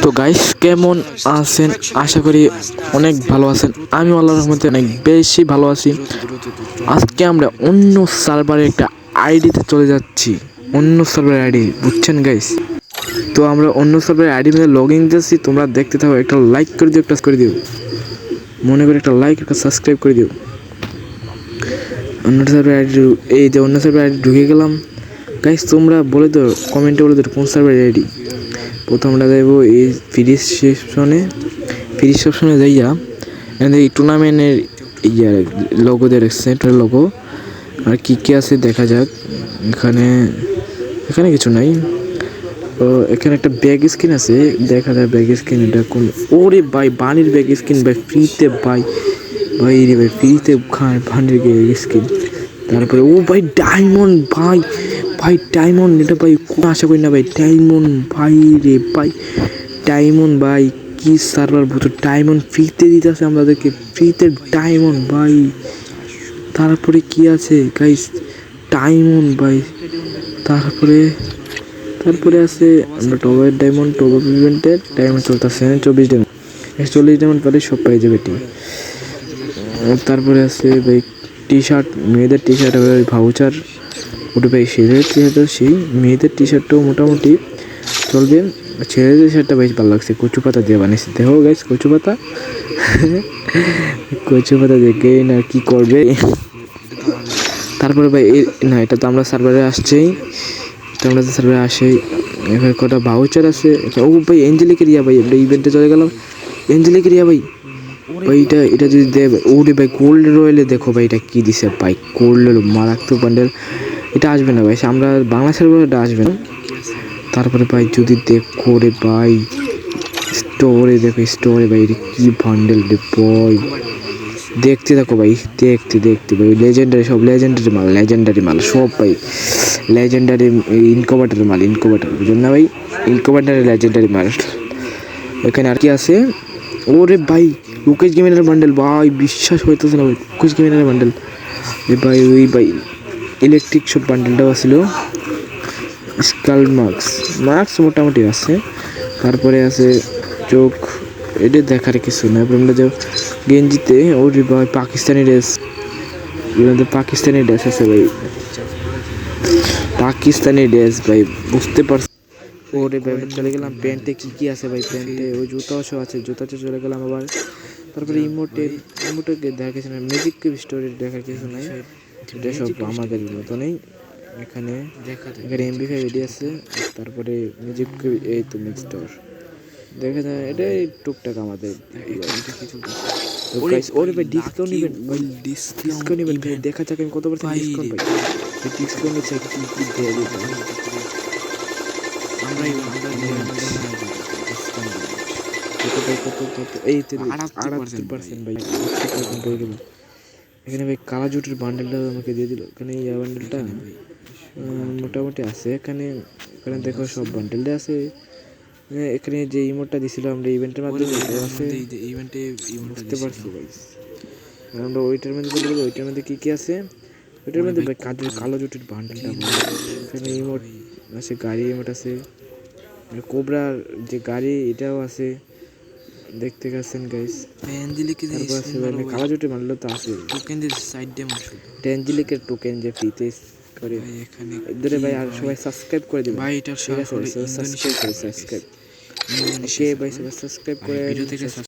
তো গাইস কেমন আছেন? আশা করি অনেক ভালো আছেন। আমি আল্লাহর রহমতে অনেক বেশি ভালো আছি। আজকে আমরা অন্য সার্ভারে একটা আইডিতে চলে যাচ্ছি। অন্য সার্ভারের আইডি বুঝছেন গাইস? তো আমরা অন্য সার্ভারের আইডি মধ্যে লগ ইন দিয়েছি। তোমরা দেখতে থাকো, একটা লাইক করে দিও, একটা করে দিও, মনে করে একটা লাইক, একটা সাবস্ক্রাইব করে দিও। অন্য সার্ভারের আইডি, এই যে অন্য সার্ভারের আইডি ঢুকে গেলাম। গাইস তোমরা বলে দাও, কমেন্টে বলে দাও কোন সার্ভারের আইডি। প্রথম আমরা যাইব এই ফ্রি রিসেপশনে যাইয়া এই টুর্নামেন্টের ইয়া লোগো দিয়ে রাখছে, লোগো আর কী কী আছে দেখা যাক। এখানে কিছু নাই। ও এখানে একটা ব্যাগ স্কিন আছে, দেখা যায় ব্যাগ স্কিন এটা কোন। ওরে ভাই বানির ব্যাগ স্কিন ভাই, ফ্রিতে ভাই, ভাই রে ভাই ফ্রিতে খায় বানির ব্যাগ স্কিন। তারপরে ও ভাই ডায়মন্ড ভাই, ভাই ডায়মন্ড এটা ভাই কোনো আশা করি না ভাই। ডায়মন্ড ভাই রে ভাই, ডায়মন্ড ভাই কি সার্ভার ভূত, ডায়মন্ড ফ্রিতে দিতেছে আমাদেরকে, ফ্রিতে ডায়মন্ড ভাই। তারপরে কি আছে গাইস, ডায়মন্ড ভাই। তারপরে আছে আমরা টপ ডায়মন্ড, টপ ইভেন্টের ডায়মন্ড চলতেছে 24 ডায়মন্ড, 40 ডায়মন্ড পেলে সব পাই যাবে টিম। তারপরে আছে ভাই টি শার্ট, মেয়েদের টি শার্ট ভাউচার, ওটা ভাই ছেলেদের টি শার্টও সেই, মেয়েদের টি শার্টটাও মোটামুটি চলবে। ছেলেদের শার্টটা বেশ ভালো লাগছে, কচু পাতা দিয়ে বানিয়েছে। দেখো গাইস কচু পাতা কচু পাতা দেখে না কি করবে। তারপরে ভাই না এটা তো আমরা সার্ভারে আসছেই, তো আমরা তো সার্ভারে আসেই। এখানে কটা ভাউচার আছে। ও ভাই এঞ্জেলিকের ইয়া ভাই, আমরা ইভেন্টে চলে গেলাম। এঞ্জেলিকের ইয়া ভাই, ভাই এটা যদি দেয় ওরে ভাই গোল্ড রয়েলে দেখো ভাই এটা কি দিছে ভাই, গোল্ড মারাত্মক বান্ডেল। এটা আসবে না ভাই, আমরা বাংলা সার্ভারে এটা আসবে না। তারপরে ভাই যদি দেখো রে ভাই স্টোরে, দেখো স্টোরে ভাই এটা কি বান্ডেল রে ভাই, দেখতে থাকো ভাই, দেখতে ভাই লেজেন্ডারি, সব লেজেন্ডারি মাল সব ভাই, লেজেন্ডারি ইনকোভেটর মাল, ইনকোভেটর বুঝুন না ভাই, ইনকোভেটারের লেজেন্ডারি মাল। এখানে আর কি আছে, ওরে ভাই লুকেশ গেমিনার বান্ডেল ভাই, বিশ্বাস হইতেছে না ভাই, লুকেশ গেমিনার বান্ডেল ভাই। ওই ভাই ইলেকট্রিক সব বান্ডেলটাও ছিল। স্কাল মার্কস মোটামুটি আছে। তারপরে আছে চোখ, এটা দেখার কিছু না। আমরা যে গেঞ্জিতে ওরে ভাই পাকিস্তানি ড্রেস, পাকিস্তানি ড্রেস আছে ভাই, পাকিস্তানি ড্রেস ভাই বুঝতে পারছি। ওরে ভাই চলে গেলাম প্যান্টে, কি আছে ভাই প্যান্টে, ওই জুতাও সব আছে, জুতাতে চলে গেলাম আবার। তারপরে ইমোটে দেখা কিছু না, ম্যাজিক স্টোরি দেখার কিছু নাই, এটা সব আমাদের মতো নেই। এখানে এমবি5 রেডি আছে। তারপরে ম্যাজিক, এই তো ম্যাজিক স্টোর দেখা যায়, এটাই টুকটাক আমাদের। ওরে ভাই ডিসকাউন্ট নেবেন ভাই, ডিসকাউন্ট নেবেন ভাই, দেখা যাক আমি কত পার্সেন্ট ডিসকাউন্ট পাই। ডিসকাউন্ট নিচ্ছে কি দেয় এই তো 78% ভাই, 80% হয়ে গেল। এখানে ভাই কালা জুটের বান্ডেলটা আমাকে দিয়ে দিল। এখানে ইয়া বান্ডেলটা মোটামুটি আছে। এখানে দেখো সব বান্ডেলটা আছে। এখানে যে ইমোটটা দিছিল আমরা ইভেন্টের মাধ্যমে আছে, বুঝতে পারছি ভাই। আমরা ওইটার মধ্যে চলে গেলে, ওইটার মধ্যে কি আছে, ওইটার মধ্যে ভাই কালো জুটের বান্ডেলটা। এখানে ইমোট আছে, গাড়ি ইমোট আছে, কোবরার যে গাড়ি এটাও আছে, দেখতে পাচ্ছেন গাইস। কালো জুটের বান্ডেল তো আছে, ট্যাঞ্জিলিকের টোকেন যে ফ্রিতে করে এদের ভাই। আর সবাই সাবস্ক্রাইব করে দিবেন ভাই, এটা সাবস্ক্রাইব ওকে ভাই, সবাই সাবস্ক্রাইব করে